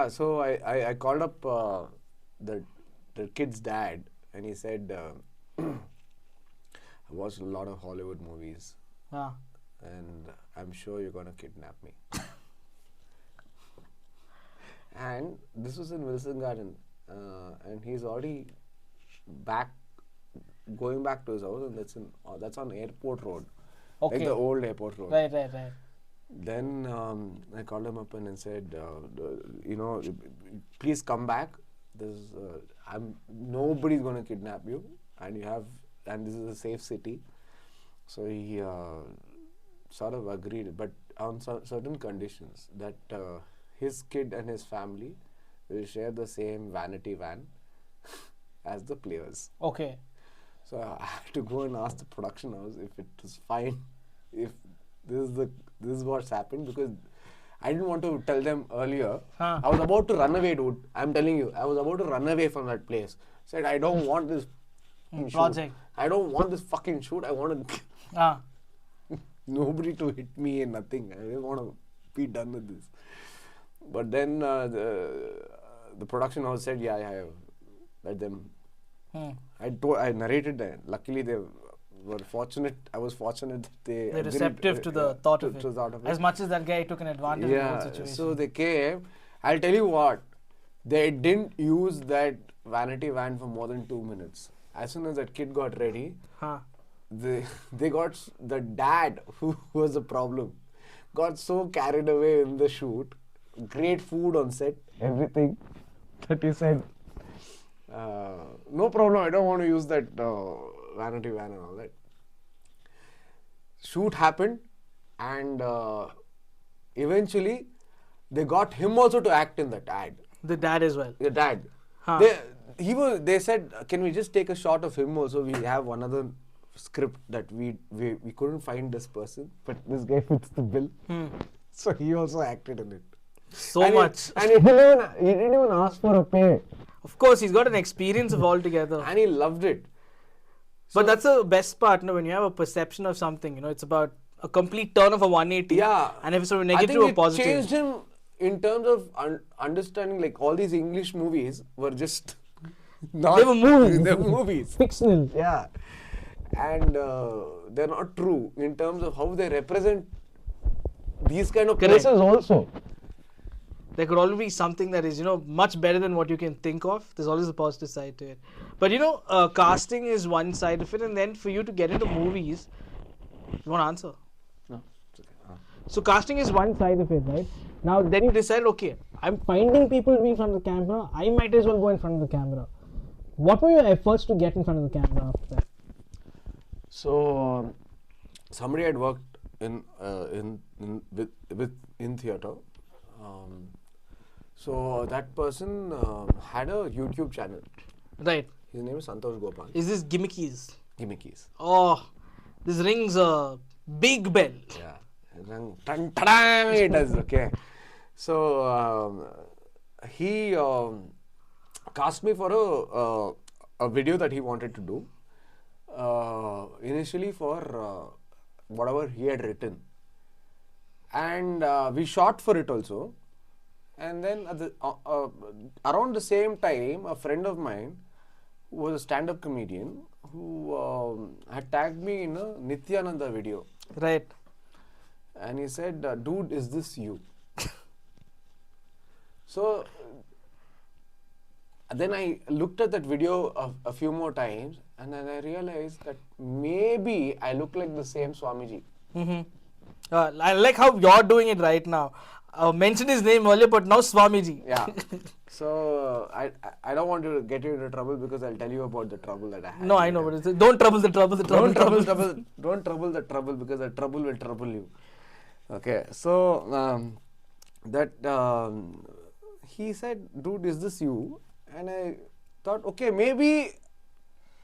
so I called up the kid's dad, and he said, I watched a lot of Hollywood movies, and I'm sure you're gonna kidnap me. And this was in Wilson Garden, and he's already going back to his house, and that's on Airport Road, like the old Airport Road. Right. Then I called him up and said, please come back. Nobody's going to kidnap you, and this is a safe city. So he sort of agreed, but on certain conditions, that his kid and his family will share the same vanity van as the players. Okay. So I had to go and ask the production house if it was fine, if this is what's happened, because I didn't want to tell them earlier. I was about to run away, dude. I'm telling you, I was about to run away from that place. Said, I don't want this project. Shoot. I don't want this fucking shoot. I want to nobody to hit me and nothing. I just want to be done with this. But then the production house said, yeah, let them. I narrated that. Luckily, they were fortunate. I was fortunate that they're receptive to the thought of it. As much as that guy took an advantage of the whole situation. So they came. I'll tell you what, they didn't use that vanity van for more than 2 minutes. As soon as that kid got ready, they got the dad, who was the problem, got so carried away in the shoot. Great food on set, everything, that he said, no problem, I don't want to use that vanity van and all that. Shoot happened, and eventually they got him also to act in that ad. The dad as well. The dad. They said, can we just take a shot of him also? We have another script that we couldn't find this person, but this guy fits the bill. So he also acted in it. And he didn't even ask for a pay. Of course, he's got an experience of altogether. And he loved it. But that's the best part, when you have a perception of something, it's about a complete turn of a 180. Yeah. And if it's from a negative to a positive. It changed him in terms of understanding, like all these English movies were just not... They were movies. They were movies. Fictional. Yeah. And they're not true in terms of how they represent these kind of places also. There could always be something that is, much better than what you can think of. There's always a positive side to it. But, casting is one side of it. And then for you to get into movies, you want to answer? No, it's okay. So casting is one side of it, right? Now, then you decide, okay, I'm finding people to be in front of the camera. I might as well go in front of the camera. What were your efforts to get in front of the camera after that? So, somebody had worked in theatre. So that person had a YouTube channel. Right. His name is Santosh Gopal. Is this Gimmickies? Gimmickies. Oh, this rings a big bell. Yeah. It does, okay. So he cast me for a video that he wanted to do. Initially for whatever he had written. And we shot for it also. And then around the same time, a friend of mine who was a stand-up comedian who had tagged me in a Nityananda video. Right. And he said, dude, is this you? So then I looked at that video a few more times, and then I realized that maybe I look like the same Swamiji. I like how you're doing it right now. Mentioned his name earlier, but now Swamiji. Yeah. So I don't want to get you into trouble because I'll tell you about the trouble that I had. No, I know, but don't trouble the trouble. Don't trouble the trouble, because the trouble will trouble you. Okay. So he said, dude, is this you? And I thought, okay, maybe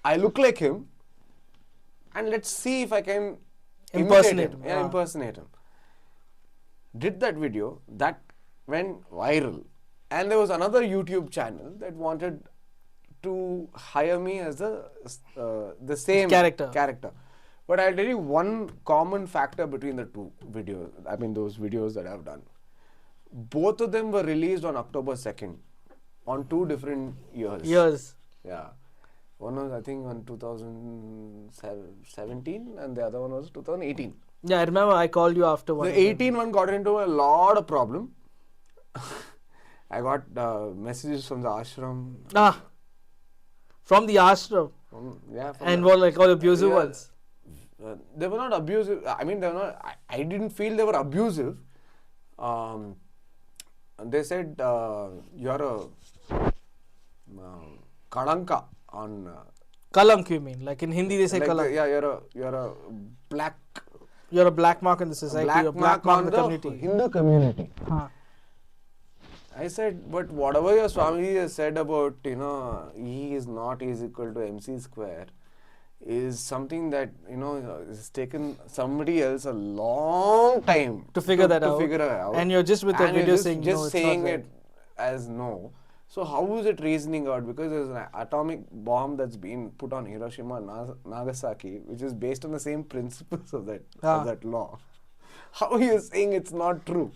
I look like him, and let's see if I can impersonate him. Yeah, impersonate him. Did that video, that went viral, and there was another YouTube channel that wanted to hire me as the same character. But I'll tell you one common factor between the two videos. I mean, those videos that I've done. Both of them were released on October 2nd, on 2 different years. Years. Yeah. One was, I think, on 2017 and the other one was 2018. Yeah, I remember I called you after one. The 18 one got into a lot of problem. I got messages from the ashram. From the ashram. And were like all abusive ones. They were not abusive. I mean, they were not. I didn't feel they were abusive. They said you're a kalanka on. Kalank, you mean? Like in Hindi, they say like kalank. You're a black. You're a black mark in the society. You're a black mark in the community. Hindu community. I said, but whatever your Swami has said about, E is not is equal to MC square is something that, has taken somebody else a long time to figure that out. And you're just with the video saying no, just saying it as no. So how is it reasoning out? Because there's an atomic bomb that's been put on Hiroshima and Nagasaki, which is based on the same principles of that law. How are you saying it's not true?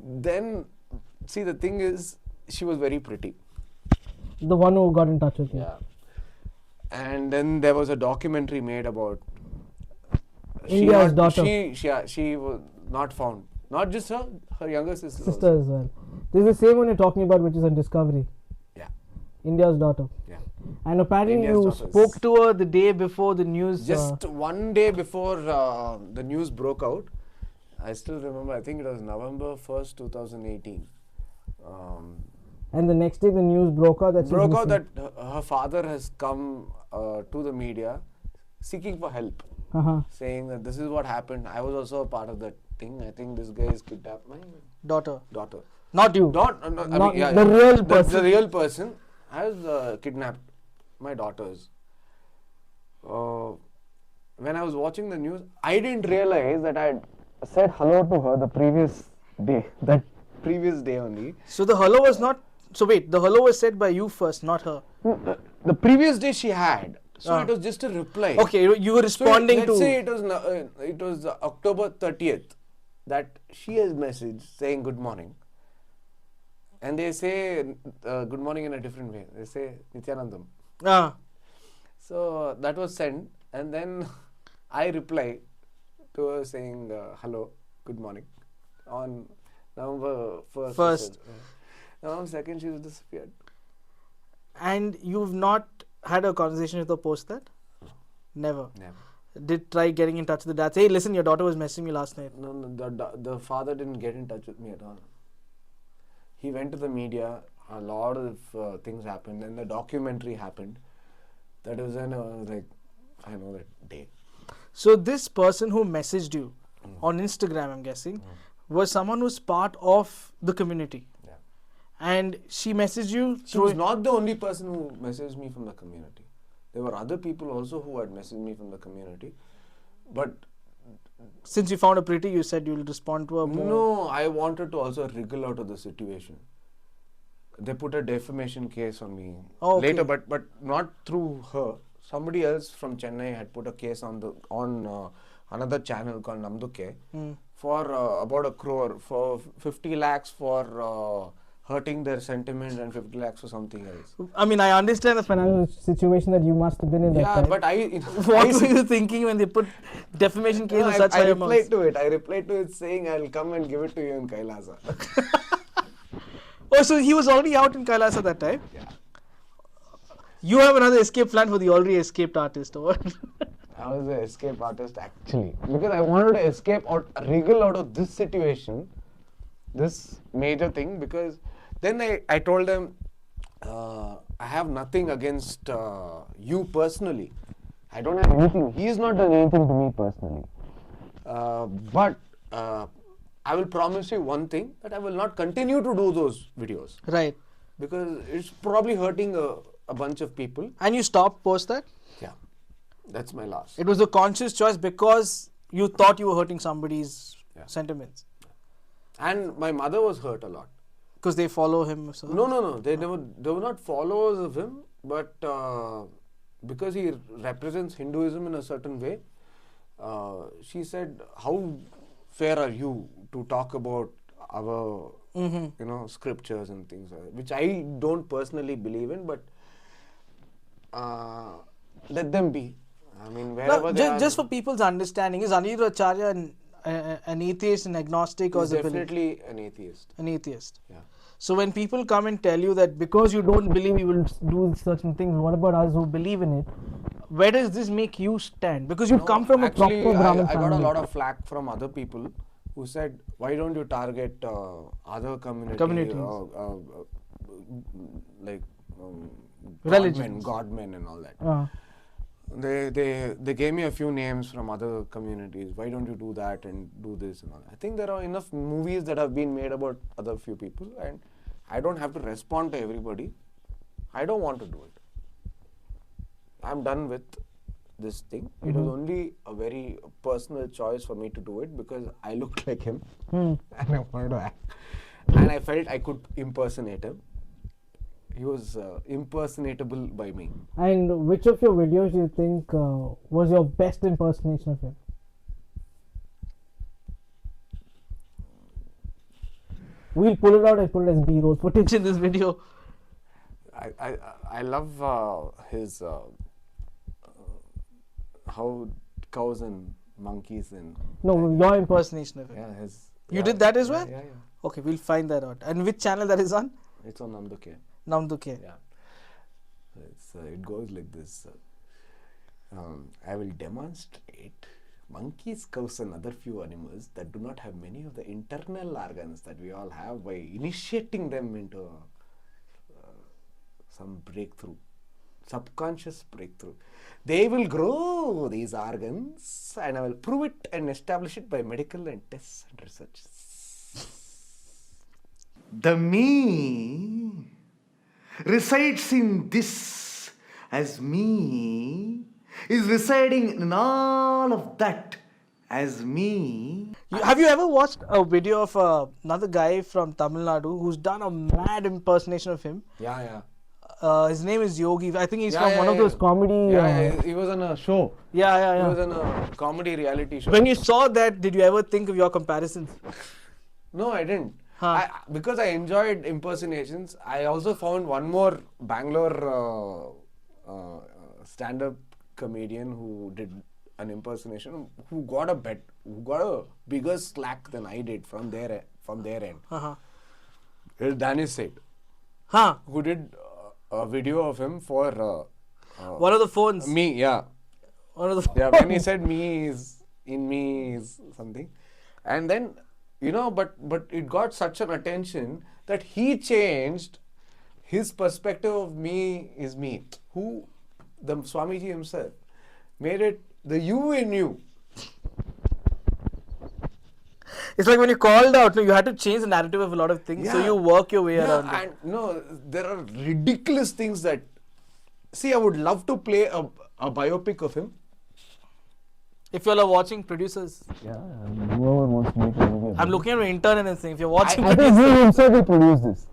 Then, see, the thing is, she was very pretty. The one who got in touch with you. Yeah. And then there was a documentary made about India's daughter. She was not found. Not just her younger sister. Sister as well. This is the same one you're talking about, which is on Discovery. Yeah. India's daughter. Yeah. And apparently you spoke to her the day before the news. Just one day before the news broke out. I still remember, I think it was November 1st, 2018. And the next day the news broke out that her father has come to the media seeking for help. Saying that this is what happened. I was also a part of that thing. I think this guy has kidnapped my daughter. Not you. Real person. The real person has kidnapped my daughters. When I was watching the news, I didn't realize that I had said hello to her the previous day only. So the hello was not. So wait, the hello was said by you first, not her. The previous day she had. So it was just a reply. Okay, you were responding let's say it was October 30th that she has messaged saying good morning. And they say good morning in a different way. They say Nityanandam. So that was sent, and then I reply to her saying hello, good morning on November 1st. November 2nd, she was disappeared. And you've not had a conversation with her post that? Never. Did try getting in touch with the dad. Say, hey, listen, your daughter was messaging me last night. No, the father didn't get in touch with me at all. He went to the media. A lot of things happened, and the documentary happened. That was when I was like, I know that day. So this person who messaged you on Instagram, I'm guessing, was someone who's part of the community. Yeah. And she messaged you. She was not the only person who messaged me from the community. There were other people also who had messaged me from the community. But since you found her pretty, you said you'll respond to her more. No, I wanted to also wriggle out of the situation. They put a defamation case on me later, but not through her. Somebody else from Chennai had put a case on another channel called Namduke for about 1 crore, for 50 lakhs for hurting their sentiment and 50 lakhs for something else. I mean, I understand the financial situation that you must have been in that time. But what were you thinking when they put defamation case on such high amounts? I replied to it saying I'll come and give it to you in Kailasa. Oh, so he was already out in Kailasa that time? Yeah. You have another escape plan for the already escaped artist, or what? I was an escape artist actually. Because I wanted to escape or wriggle out of this situation, this major thing, because then I told them, I have nothing against you personally. I don't have anything. He's not done anything to me personally. But I will promise you one thing, that I will not continue to do those videos. Right. Because it's probably hurting a bunch of people. And you stopped post that? Yeah. That's my last. It was a conscious choice because you thought you were hurting somebody's sentiments. And my mother was hurt a lot. Because they follow him? So. No. They were not followers of him, but because he represents Hinduism in a certain way, she said, how fair are you to talk about our, scriptures and things like that, which I don't personally believe in, but let them be. I mean, wherever Now, they are. just for people's understanding, is Anirudh Acharya an atheist, an agnostic, or He's is a definitely an atheist. an atheist? Yeah. So when people come and tell you that because you don't believe you will do certain things, what about us who believe in it? Where does this make you stand? Because you come from a proper Brahmin I got a family. lot of flack from other people who said, why don't you target other Communities. like Religions. godmen and all that. They gave me a few names from other communities. Why don't you do that and do this and all that? I think there are enough movies that have been made about other few people, and I don't have to respond to everybody. I don't want to do it. I'm done with this thing. It was only a very personal choice for me to do it because I looked like him and I wanted to act. And I felt I could impersonate him. He was impersonatable by me. And which of your videos do you think was your best impersonation of him? We'll pull it out and put it as B-roll footage in this video. I love his how cows and monkeys and your impersonation of him. yeah, his You did that as well? Yeah. Okay, we'll find that out. And which channel that is on? It's on Namduke. Namduke. Yeah. It goes like this. I will demonstrate monkeys, cows and other few animals that do not have many of the internal organs that we all have by initiating them into some breakthrough, subconscious breakthrough. They will grow these organs and I will prove it and establish it by medical and tests and research. The me resides in this as me is residing in all of that as me. Have you ever watched a video of another guy from Tamil Nadu who's done a mad impersonation of him? Yeah. His name is Yogi. I think he's Yeah, from yeah, one of yeah. those comedy. Yeah, he was on a show. Yeah. He was on a comedy reality show. When you saw that, did you ever think of your comparisons? No, I didn't. Huh. Because I enjoyed impersonations, I also found one more Bangalore stand-up comedian who did an impersonation who got a bigger slack than I did from their end. Uh-huh. It's Danish Seth, Huh. who did a video of him for One of the phones. me. Yeah. One of the Yeah, when he said me is something, and then but it got such an attention that he changed his perspective of me is me. Who the Swamiji himself made it the you in you. It's like when you called out, you had to change the narrative of a lot of things, so Yeah. you work your way around it. And no, there are ridiculous things that. See, I would love to play a biopic of him. If you all are watching, producers, Yeah, whoever wants to make a movie. I'm looking at my intern and saying, if you're watching, I think he himself will produce this.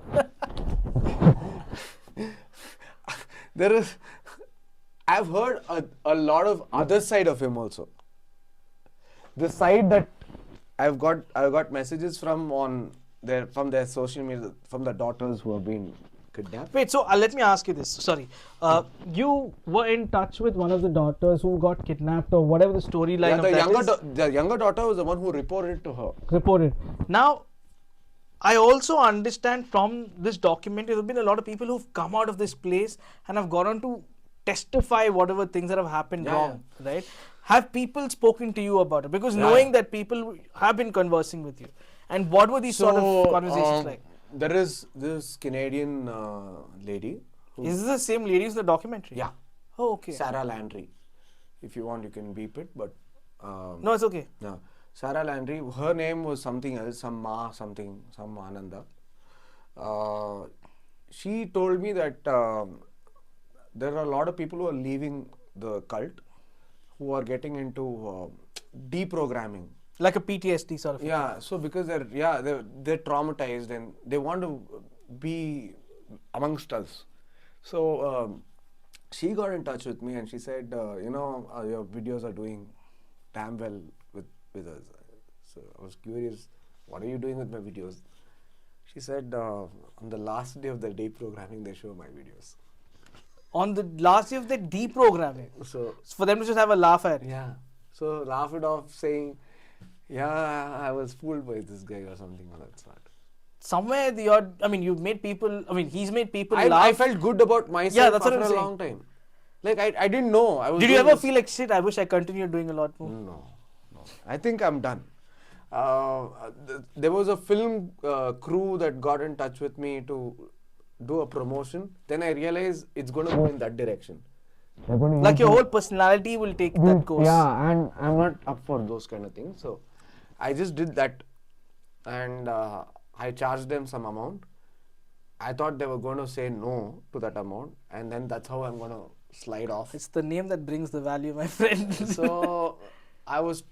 There is. I've heard a lot of other side of him also. The side that I've got messages from their social media, from the daughters who have been kidnapped. Wait, so let me ask you this. Sorry. You were in touch with one of the daughters who got kidnapped or whatever the storyline Yeah, of that is? the younger daughter was the one who reported to her. Reported. Now, I also understand from this documentary, there have been a lot of people who've come out of this place and have gone on to testify whatever things that have happened wrong, right? Have people spoken to you about it? Because knowing that people have been conversing with you. And what were these sort of conversations like? There is this Canadian lady. Is this the same lady as the documentary? Yeah. Oh, okay. Sarah Landry. If you want, you can beep it, but. No, it's okay. No. Sarah Landry, her name was something else, some Ananda. She told me that there are a lot of people who are leaving the cult who are getting into deprogramming. Like a PTSD sort of. Yeah, so because they're traumatized and they want to be amongst us. So she got in touch with me and she said, your videos are doing damn well with us. So I was curious, what are you doing with my videos? She said, on the last day of the deprogramming, they show my videos. On the last day of the deprogramming. So For them to just have a laugh at. yeah. So laugh it off saying, yeah, I was fooled by this guy or something of that sort. Somewhere the odd, I mean, you've made people, I mean, he's made people I laugh. felt good about myself Yeah, that's what after I'm a saying. long time. Like I didn't know. I was Did you doing ever this. feel like, shit, I wish I continued doing a lot more? No. I think I'm done. There was a film crew that got in touch with me to do a promotion. Then I realized it's going to go in that direction. They're going to Like use your it. whole personality will take that course. Yeah, and I'm not up for those kind of things. So I just did that, and I charged them some amount. I thought they were going to say no to that amount, and then that's how I'm going to slide off. It's the name that brings the value, my friend. So I was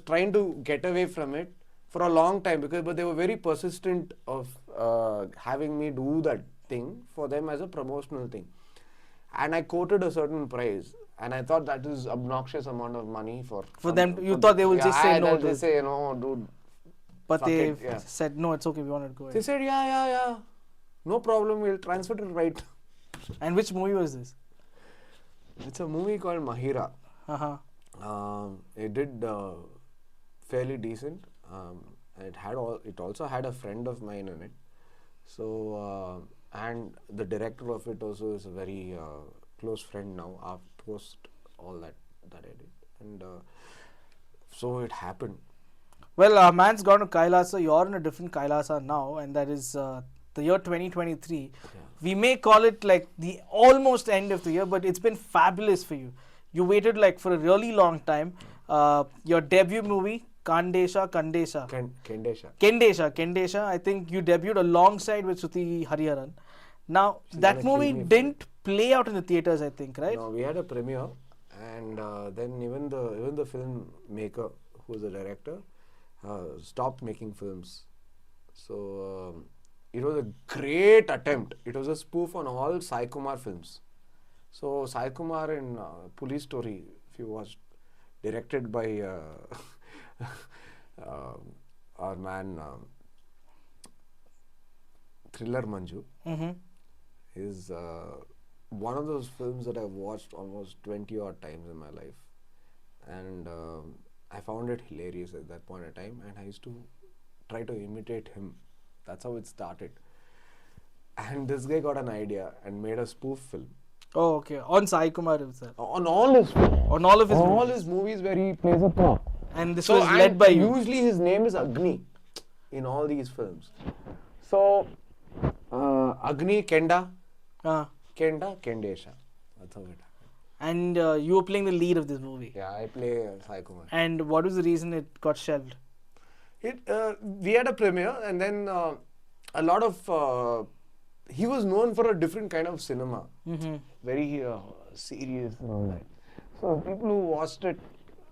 trying to get away from it for a long time but they were very persistent of having me do that thing for them as a promotional thing, and I quoted a certain price, and I thought that is obnoxious amount of money for them to- you thought they will just say no to They it. say no, dude. But Fuck they it, yeah. said, no, it's okay, we want to go They ahead. said yeah, no problem, we'll transfer it right. And which movie was this? It's a movie called Mahira. Uh-huh. It did fairly decent. It also had a friend of mine in it. So and the director of it also is a very close friend now. Post all that I did, and so it happened. Well, man's gone to Kailasa. You're in a different Kailasa now, and that is the year 2023. Yeah. We may call it like the almost end of the year, but it's been fabulous for you. You waited like for a really long time. Your debut movie, Kendesha. Kendesha. I think you debuted alongside with Suti Hariharan. Now, She's that gonna kill movie me for didn't play out in the theaters, I think, right? No, we had a premiere, and then even the filmmaker, who was the director, stopped making films. So it was a great attempt. It was a spoof on all Sai Kumar films. So Sai Kumar in Police Story, if you watched, directed by our man Thriller Manju, Mm-hmm. is one of those films that I've watched almost 20 odd times in my life, and I found it hilarious at that point in time, and I used to try to imitate him. That's how it started. And this guy got an idea and made a spoof film Oh, okay. On Sai Kumar himself. on all his On all of his all movies. his movies where he plays a prop. And this so was led by you. usually his name is Agni in all these films. So Agni, Kendesha. That's how it happened. And you were playing the lead of this movie. Yeah, I play Sai Kumar. And what was the reason it got shelved? We had a premiere, and then a lot of he was known for a different kind of cinema, Mm-hmm. very serious and all that. So people who watched it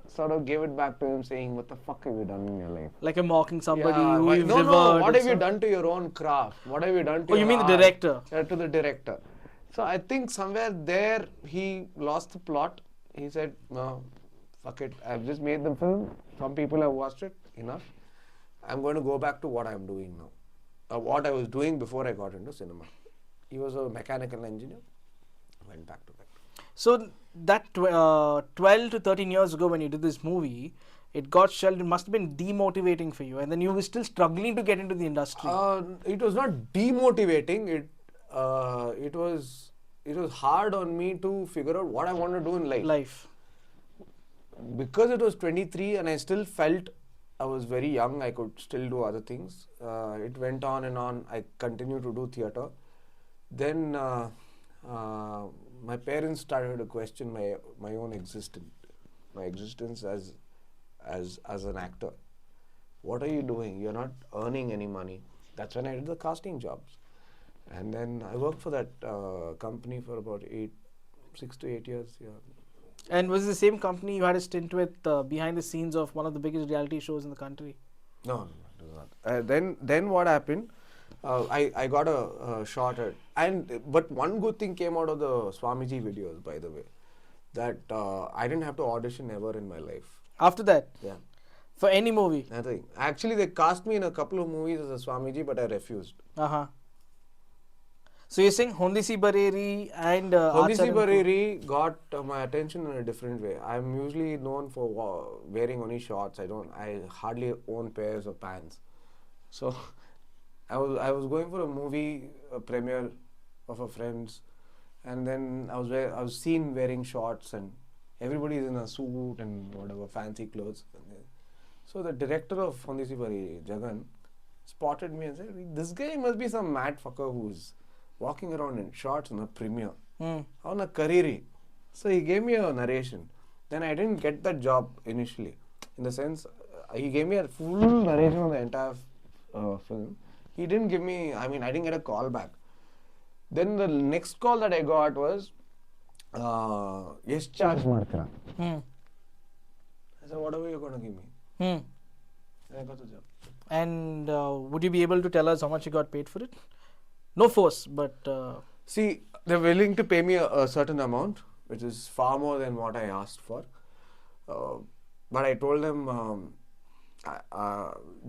sort of gave it back to him, saying, "What the fuck have you done in your life?" Like you're mocking somebody Yeah, who you've no, revered. what and have you stuff. done to your own craft? What have you done to Oh, your you mean the art? director? To the director. So I think somewhere there he lost the plot. He said, "No, fuck it. I've just made the film. Some people have watched it. Enough. I'm going to go back to what I'm doing now. What I was doing before I got into cinema." He was a mechanical engineer. Went back to that. So that 12 to 13 years ago when you did this movie, it got shelved. It must have been demotivating for you. And then you were still struggling to get into the industry. It was not demotivating. It was hard on me to figure out what I want to do in life. Because it was 23 and I still felt I was very young, I could still do other things. It went on and on. I continued to do theatre. Then my parents started to question my own existence, my existence as an actor. What are you doing? You're not earning any money. That's when I did the casting jobs. And then I worked for that company for about 6 to 8 years. Yeah. And was it the same company you had a stint with behind the scenes of one of the biggest reality shows in the country? No, it was not. Then what happened? I got a shot at, but one good thing came out of the Swamiji videos, by the way, that I didn't have to audition ever in my life. After that? Yeah. For any movie? Nothing. Actually, they cast me in a couple of movies as a Swamiji, but I refused. So you're saying Hondisi Bareyiri and Hondisi Aachar Bareyiri got my attention in a different way. I'm usually known for wearing only shorts. I hardly own pairs of pants. So I was going for a movie premiere of a friend's, and then I was seen wearing shorts, and everybody's in a suit and whatever fancy clothes. So the director of Hondisi Bareyiri, Jagan, spotted me and said, "This guy must be some mad fucker who's walking around in shorts on a premiere, on a Kariri." So he gave me a narration. Then I didn't get that job initially. In the sense, he gave me a full narration on the entire film. He didn't give me, I didn't get a call back. Then the next call that I got was, yes, charge ಮಾಡ್ತೀರಾ? I said, whatever you're going to give me. And I got the job. And would you be able to tell us how much you got paid for it? No force, but... See, they're willing to pay me a certain amount, which is far more than what I asked for. But I told them,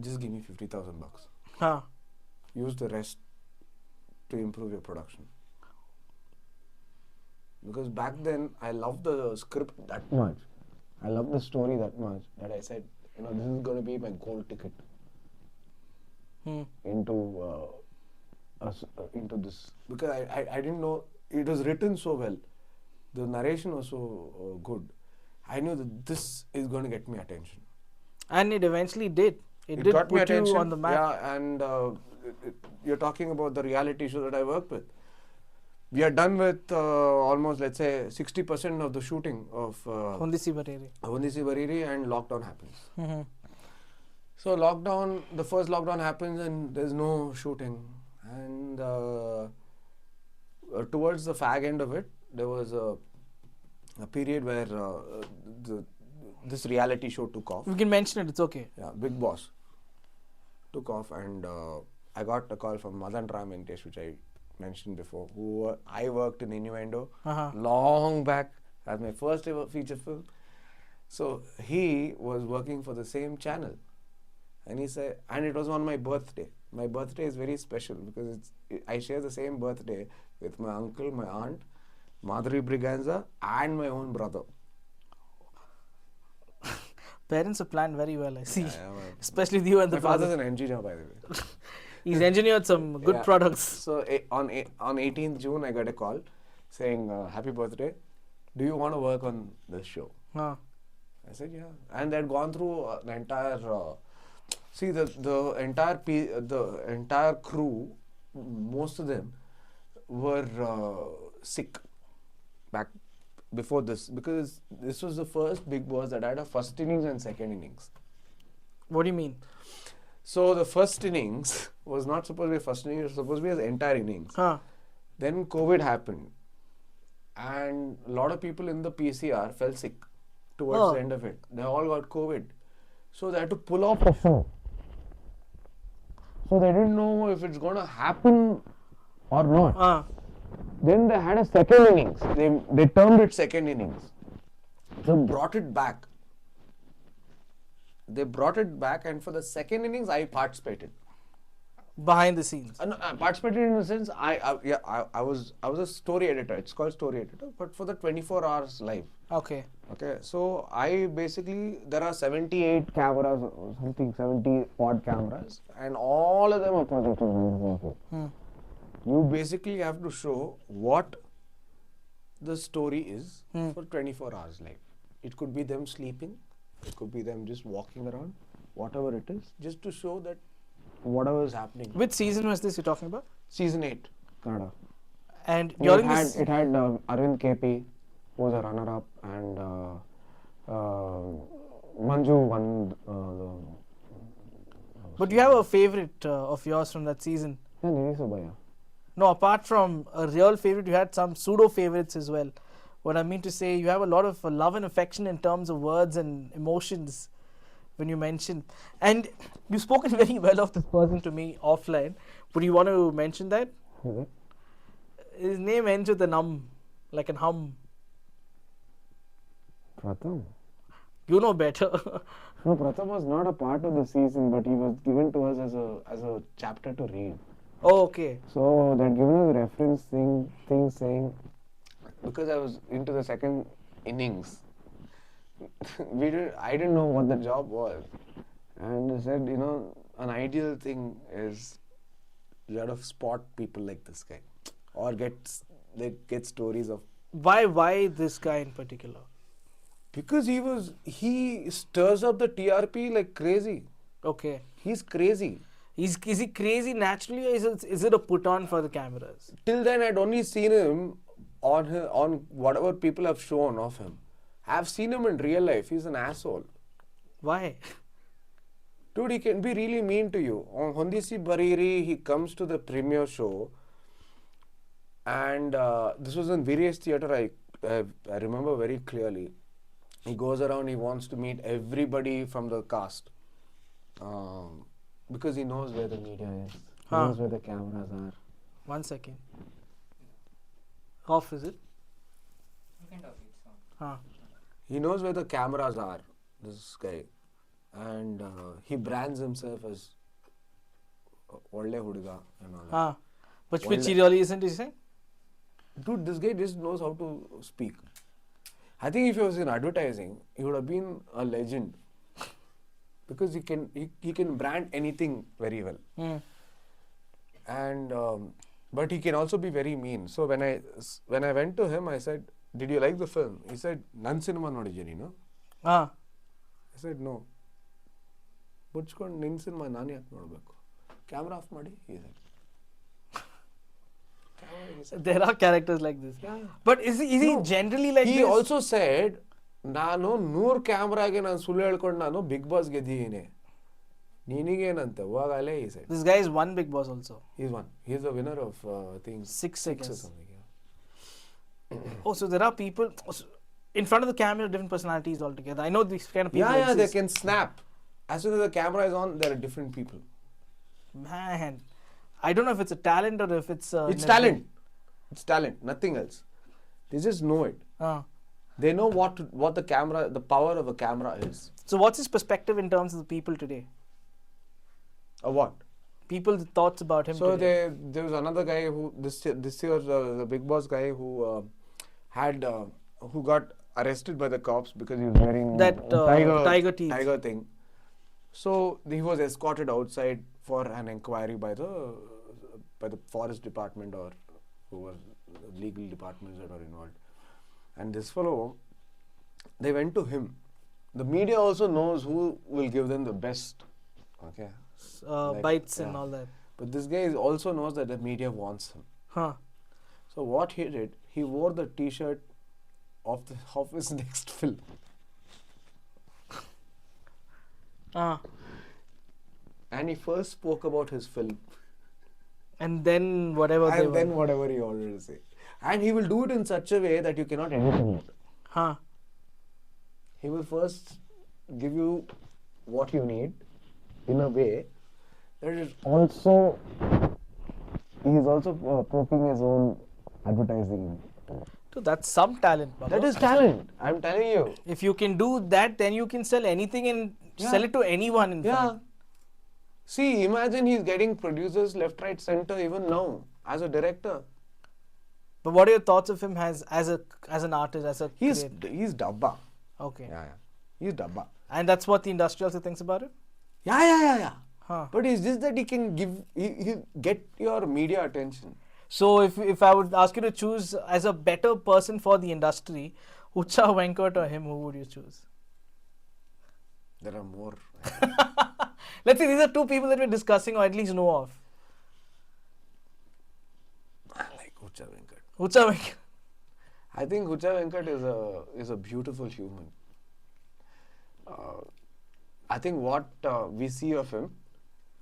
just give me 50,000 bucks. Use the rest to improve your production. Because back then, I loved the script that much. I loved the story that much that I said, this is going to be my gold ticket into this. Because I didn't know, it was written so well. The narration was so good. I knew that this is going to get me attention. And it eventually did. It did got me put attention. You on the map. Yeah, and you're talking about the reality show that I worked with. We are done with almost, let's say, 60% of the shooting of Hondisi Bareyiri, and lockdown happens. So the first lockdown happens and there's no shooting. And towards the fag end of it, there was a period where this reality show took off. You can mention it, it's okay. Yeah, Big Boss took off, and I got a call from Madan Ram Venkatesh, which I mentioned before, who I worked in Innuendo long back as my first ever feature film. So he was working for the same channel, and he said, and it was on my birthday. My birthday is very special because I share the same birthday with my uncle, my aunt, Madhuri Briganza, and my own brother. Parents have planned very well, I see. Especially with you and the brother. My father's an engineer, by the way. He's engineered some good products. So on 18th June, I got a call saying, happy birthday. Do you want to work on this show? I said, yeah. And they'd gone through the entire... see, the entire crew, most of them were sick back before this, because this was the first Big Boss that had a first innings and second innings. What do you mean? So the first innings was not supposed to be a first innings, it was supposed to be an entire innings. Then COVID happened, and a lot of people in the PCR fell sick towards the end of it. They all got COVID. So they had to pull off the show. So they didn't know if it's going to happen or not. Then they had a second innings. They termed it second innings. They brought it back. And for the second innings, I participated. Behind the scenes? No, I participated in the sense, I was a story editor. It's called story editor, but for the 24 hours live. Okay. So I basically, there are 78 cameras, or something, 70 odd cameras, and all of them are projected. You basically have to show what the story is for 24 hours live. It could be them sleeping, it could be them just walking around, whatever it is, just to show that whatever is happening. Which season was this you're talking about? Season 8, Kannada. And during this... It had Arvind KP, who was a runner-up, and Manju won But do you have a favorite of yours from that season? Yeah, Niri. No, apart from a real favorite, you had some pseudo favorites as well. What I mean to say, you have a lot of love and affection in terms of words and emotions when you mention. And you've spoken very well of this person to me offline. Would you want to mention that? His name ends with an like an hum. Pratham. You know better. No, Pratham was not a part of the season, but he was given to us as a chapter to read. Oh, okay. So that given us a reference thing saying, because I was into the second innings, I didn't know what the job was, and they said, an ideal thing is you got to spot people like this guy, or get stories of. Why this guy in particular? Because he stirs up the TRP like crazy. Okay. He's crazy. Is he crazy naturally, or is it a put on for the cameras? Till then, I'd only seen him on whatever people have shown of him. I've seen him in real life. He's an asshole. Why? Dude, he can be really mean to you. On Hondisi Bareyiri, he comes to the premiere show, and this was in various theatre. I remember very clearly. He goes around. He wants to meet everybody from the cast, because he knows where the media is. He knows where the cameras are. 1 second. Off is it? You can talk, it's on. He knows where the cameras are. This guy, and he brands himself as Olle Huduga and all that. Which he really isn't, you saying? Dude, this guy just knows how to speak. I think if he was in advertising, he would have been a legend. Because he can brand anything very well. And but he can also be very mean. So when I went to him, I said, "Did you like the film?" He said, "Nan cinema nodidini, no?" I said, "No." Butchkond nin cinema nani yak nodbeku. Camera off madi, he said. There are characters like this. Yeah. But is he generally like He this? also said, ನಾನು 100 ಕ್ಯಾಮ್ರಾಗೆ ನಾನು ಸುಳ್ಳು ಹೇಳ್ಕೊಂಡು ನಾನು big boss ಗೆದ್ದಿದ್ದೀನಿ ನಿನಗೇನಂತೆ ಹೋಗಲೇ ಈ side. This guy is one Big Boss also. He's the winner of I think 6 or seconds. something. Oh, so there are people in front of the camera, different personalities altogether. I know these kind of people. Yeah, they exist. can snap. As soon as the camera is on, there are different people. Man, I don't know if it's a talent or if it's. It's talent. It's talent. Nothing else. They just know it. They know what the power of a camera is. So what's his perspective in terms of the people today? Or what? People's thoughts about him So today. there was another guy who this year the Big Boss guy who who got arrested by the cops because he was wearing That tiger teeth. tiger thing. So he was escorted outside for an inquiry by the forest department or who was legal departments that are involved. And this fellow, they went to him. The media also knows who will give them the best. Okay. Bites and all that. But this guy also knows that the media wants him. So what he did, he wore the T-shirt of his next film. And he first spoke about his film. And then whatever they And then whatever he wanted to say. And he will do it in such a way that you cannot edit him out. He will first give you what you need in a way that is also, he is also poking his own advertising. Dude, that's some talent, Baba. That is talent. I'm telling you. If you can do that, then you can sell anything and sell it to anyone, in fact. See, imagine he's getting producers left, right, center even now as a director. But what are your thoughts of him as an artist, as a He's creator? dabba. Okay. Yeah. He's dabba. And that's what the industry also thinks about it? Yeah. Huh. But it's just that he can he get your media attention. So if I would ask you to choose as a better person for the industry, Ucha Venkat or him, who would you choose? There are more. Let's say these are two people that we're discussing or at least know of. I like Ucha Venkat. Ucha Venkat. I think Ucha Venkat is a beautiful human. I think what we see of him,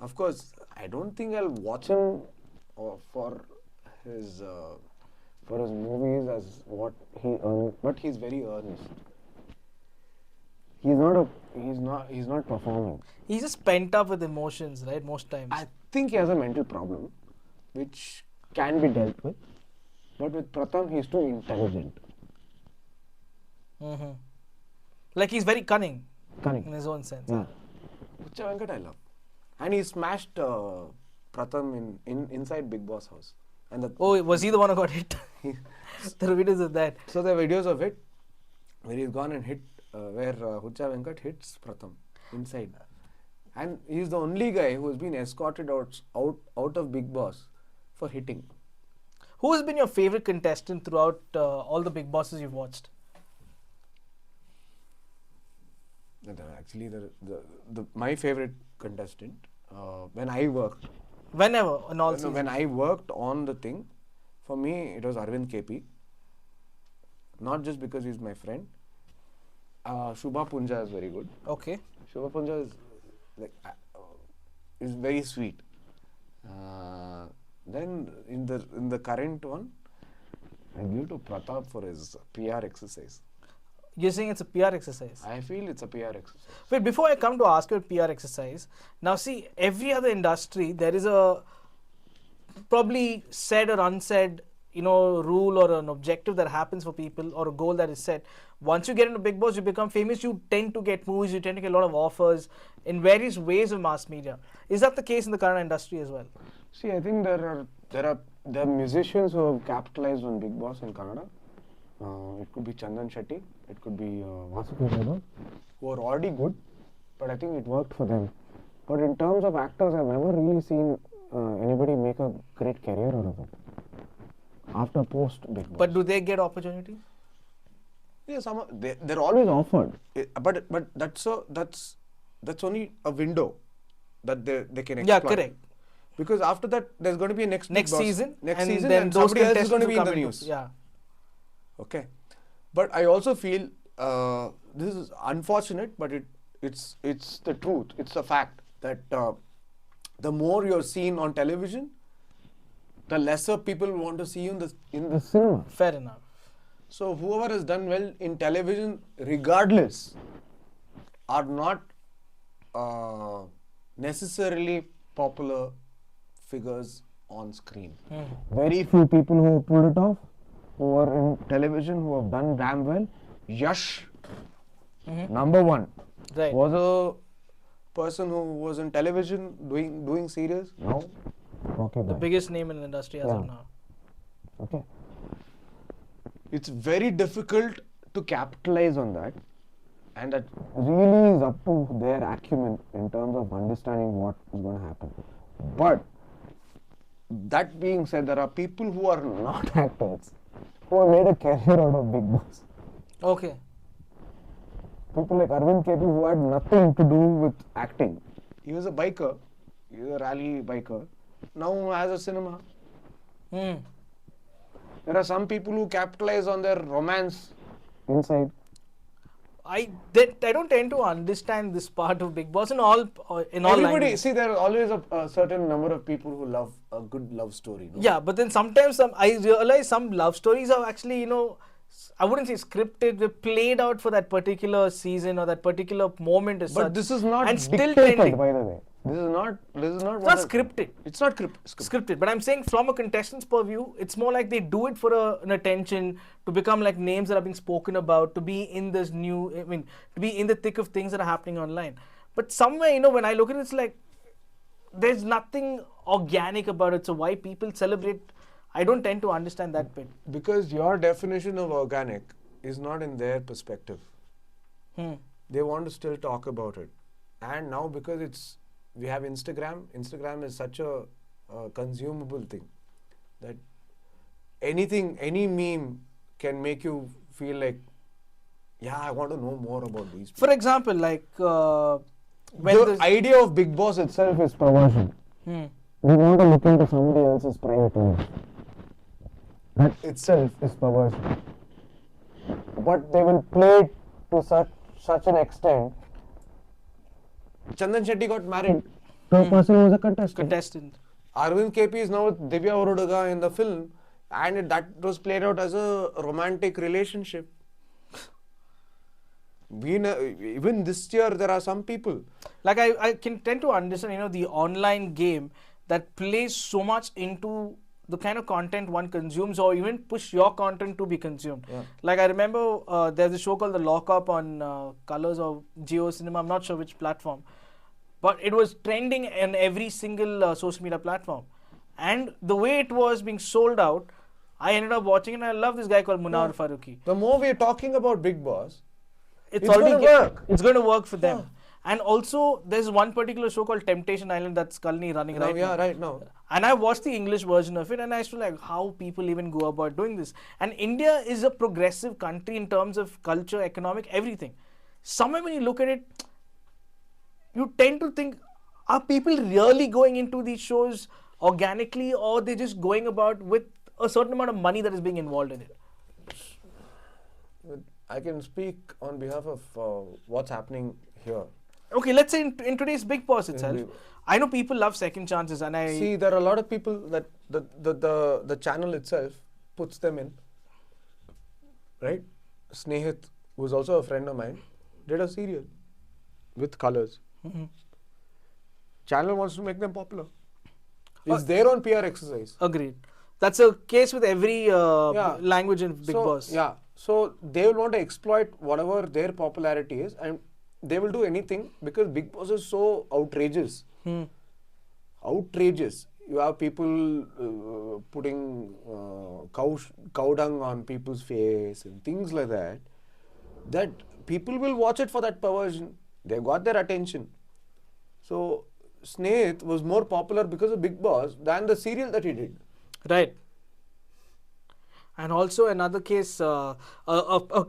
of course, I don't think I'll watch him for his movies as what he earns, but he's very earnest. He's not performing. He's just pent up with emotions, right? Most times. I think he has a mental problem, which can be dealt with. But with Pratham, he's too intelligent. Like he's very cunning in Cunning. his own sense. Yeah. Hucha Venkat I love. And he smashed Pratham inside Big Boss house. And the Oh, was he the one who got hit? There are videos of that. So there are videos of it where he's gone and hit where Hucha Venkat hits Pratham inside. And he's the only guy who has been escorted out of Big Boss for hitting. Who has been your favorite contestant throughout all the Big Bosses you've watched? Actually, my favorite contestant when I worked. Whenever, in all seasons. When I worked on the thing, for me it was Arvind KP. Not just because he's my friend. Shubha Punja is very good. Okay. Shubha Punja is like is very sweet. Then in the current one, I give to Pratap for his PR exercise. You're saying it's a PR exercise? I feel it's a PR exercise. Wait, before I come to ask you about PR exercise, now see, every other industry, there is a probably said or unsaid, rule or an objective that happens for people or a goal that is set. Once you get into Big Boss, you become famous, you tend to get movies, you tend to get a lot of offers in various ways of mass media. Is that the case in the Kannada industry as well? See, I think there are musicians who have capitalized on Big Boss in Kannada. It could be Chandan Shetty, it could be Vasudev, who are already good, but I think it worked for them. But in terms of actors, I've never really seen anybody make a great career out of it after post Big Boss. But do they get opportunities? Yeah, they're always offered, but that's only a window that they can exploit. Yeah, correct. Because after that, there's going to be a next Big Boss. season, next season, then and those somebody else is contestants going to will be in come the into- news. Yeah. Okay, but I also feel this is unfortunate, but it's the truth. It's a fact that the more you're seen on television, the lesser people want to see you in the cinema. Fair enough. So whoever has done well in television, regardless, are not necessarily popular figures on screen. Very few people who pulled it off, who are in television, who have done damn well. Yash, number one, Right. was a person who was in television doing serials. No. Okay, The biggest name in the industry as of Yeah. now. Okay. It's very difficult to capitalize on that, and that Really is up to their acumen in terms of understanding what is going to happen. But that being said, there are people who are not Actors who have made a career out of Big Boss. Okay. People like Arvind KP who had nothing to do with acting. He was a biker. He was a rally biker. Now has a cinema. Hmm. There are some people who capitalize on their romance. Inside. I don't tend to understand this part of Big Boss in all Everybody, languages. see, there are always a certain number of people who love a good love story. No? Yeah, but then sometimes I realize some love stories are actually, I wouldn't say scripted, they're played out for that particular season or that particular moment as But such. this is not and still Dictated, trending. by the way. This is not. It's not scripted. It's not scripted. Scripted, but I'm saying from a contestant's point of view, it's more like they do it for an attention, to become like names that are being spoken about, to be in this to be in the thick of things that are happening online. But somewhere, when I look at it, it's like there's nothing organic about it. So why people celebrate? I don't tend to understand that bit. Because your definition of organic is not in their perspective. They want to still talk about it. And now because we have Instagram is such a consumable thing that any meme can make you feel like, yeah, I want to know more about these people. For example, like when The idea of Big Boss itself is Perversion. We want to look into somebody else's private life. That itself is perversion. But they will play it to such an extent Chandan Shetty got married. to a person who is a contestant. contestant. Arvind KP is now with Divya Orudaga in the film, and that was played out as a romantic relationship. Even this year, there are some people. Like I can tend to understand, the online game that plays so much into the kind of content one consumes, or even push your content to be consumed. Yeah. Like I remember there's a show called The Lockup on Colors or Geo Cinema, I'm not sure which platform, but it was trending in every single social media platform. And the way it was being sold out, I ended up watching it, and I love this guy called Munawar Farooqi. The more we're talking about Big Boss, It's gonna already work. It's going to work for them. And also, there's one particular show called Temptation Island that's currently running right now. right now. And I watched the English version of it, and I used to like how people even go about doing this. And India is a progressive country in terms of culture, economic, everything. Somewhere when you look at it, you tend to think, are people really going into these shows organically, or they're just going about with a certain amount of money that is being involved in it? I can speak on behalf of what's happening here. Okay, let's say in today's Big Boss itself, I know people love second chances, and I See, there are a lot of people that the channel itself puts them in. Right? Snehit, who's also a friend of mine, did a serial with colors. Channel wants to make them popular. It's their own PR exercise. agreed. That's a case with every language in Big Boss. Yeah. So they will want to exploit whatever their popularity is, and they will do anything because Big Boss is so outrageous. Outrageous. You have people putting cow dung on people's face and things like that. That people will watch it for that perversion. They got their attention. So Snehit was more popular because of Big Boss than the serial that he did. Right. And also another case, a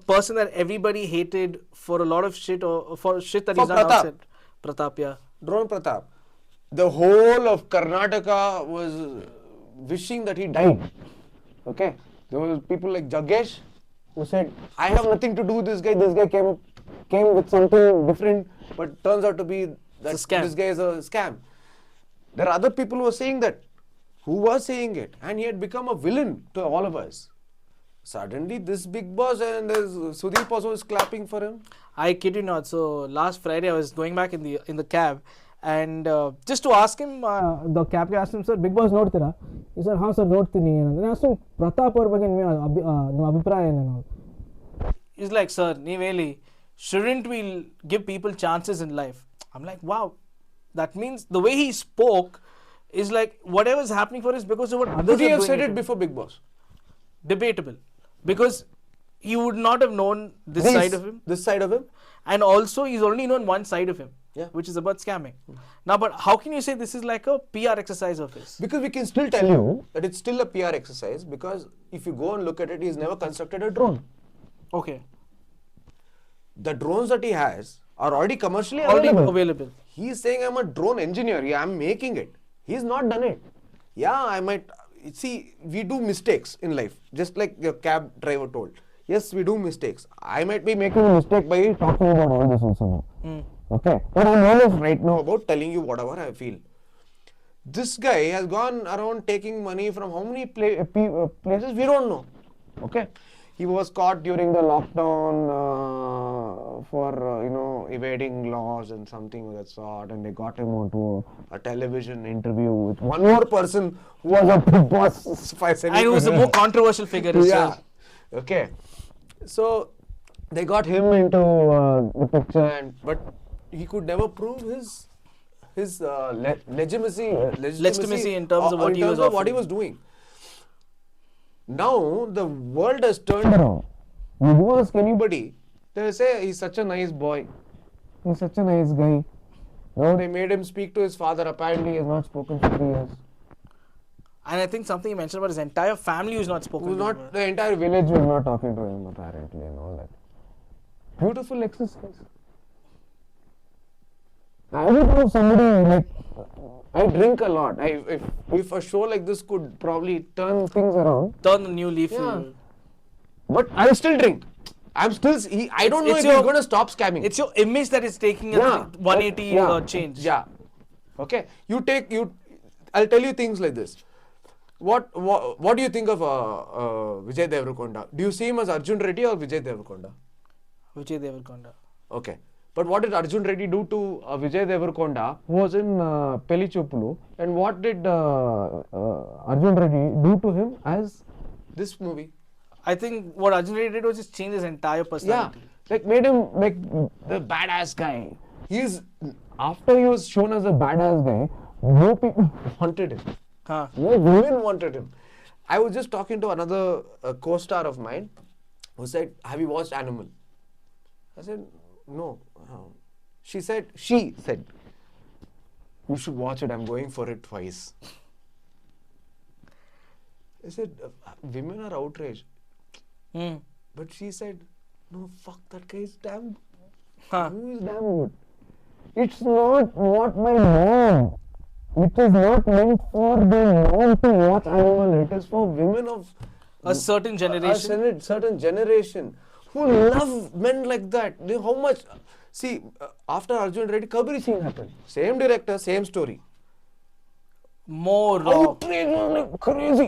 person that everybody hated for a lot of shit, or for shit that For he's done Pratap. outside. Pratap, yeah. Drone Pratap. The whole of Karnataka was wishing that he died. Okay. There was people like Jagesh who said, I have nothing to do with this guy. This guy came with something different, but turns out to be that It's a scam. this guy is a scam. There are other people who were saying that, who were saying it, and he had become a villain to all of us. Suddenly, this Big Boss and this Sudeep also is clapping for him. I kid you not. So last Friday I was going back in the cab, and just to ask him, the cab guy asked him, sir, Big Boss ನೋಡ್ತೀರಾ? He said, हाँ sir ನೋಡ್ತೀನಿ. And I asked him, Pratap ಅವ್ರ ಬಗ್ಗೆ ನಿಮ್ಮ ಅಭಿಪ್ರಾಯ ಏನು? He's like, sir, ನೀವು ಹೇಳಿ, shouldn't we give people chances in life? I'm like, wow. That means the way he spoke is like whatever is happening for us because of what others Could he are have doing said to it him. before Big Boss? Debatable, because he would not have known this side of him, This side of him? and also he's only known one side of him, Yeah. which is about scamming. Now, but how can you say this is like a PR exercise of his? Because we can still tell you that it's still a PR exercise, because if you go and look at it, he's never constructed a drone. Okay, The drones that he has are already commercially already available. available. He's saying, I'm a drone engineer. Yeah, I'm making it. He's not done it. Yeah, I might. See, we do mistakes in life, just like your cab driver told. Yes, we do mistakes. I might be making a mistake by talking about all this also now. Okay. But I'm honest right now about telling you whatever I feel. This guy has gone around taking money from how many places? We don't know. Okay. He was caught during the lockdown for evading laws and something of that sort, and they got him onto a television interview with one more person who was a Big Boss. And he was a more controversial figure as Yeah. well. Okay. So they got him into the picture, but he could never prove his legitimacy in terms of what he was what he offering. was doing. Now the world has turned around. You ask anybody, they say he's such a nice boy. He's such a nice guy. Now they made him speak to his father. Apparently, he has not spoken for 3 years. And I think something he mentioned about his entire family who's not spoken. Who's to him. not, the entire village was not talking to him apparently, and all that. Beautiful exercise. I would know somebody like, I drink a lot. If a show like this could probably turn things around, Turn the new leaf. Yeah. But I'll still drink. I don't know it's if your- he's going to stop scamming. It's your image that is taking a 180 change. Yeah. Okay. I'll tell you things like this. What do you think of Vijay Deverakonda? Do you see him as Arjun Reddy or Vijay Deverakonda? Vijay Deverakonda. Okay. But what did Arjun Reddy do to Vijay Devarkonda, who was in Peli Chupulu, and what did Arjun Reddy do to him as this movie? I think what Arjun Reddy did was just change his entire Yeah, personality. like made him like the badass guy. After he was shown as a badass guy, no people wanted him. Huh. No women wanted him. I was just talking to another co-star of mine who said, "Have you watched Animal?" I said, "No." She said, "You should watch it. I'm going for it twice." I said, "Women are outraged." But she said, "No, fuck, that guy is damn. Huh. Who is damn good?" It's not what my mom. It is not meant for the mom to watch Animal. It is for women of A certain generation. a certain generation who love men like that. How much? See, after Arjun Reddy, Kabir Singh happened. Same director, same story. More raw. Outrage was like crazy.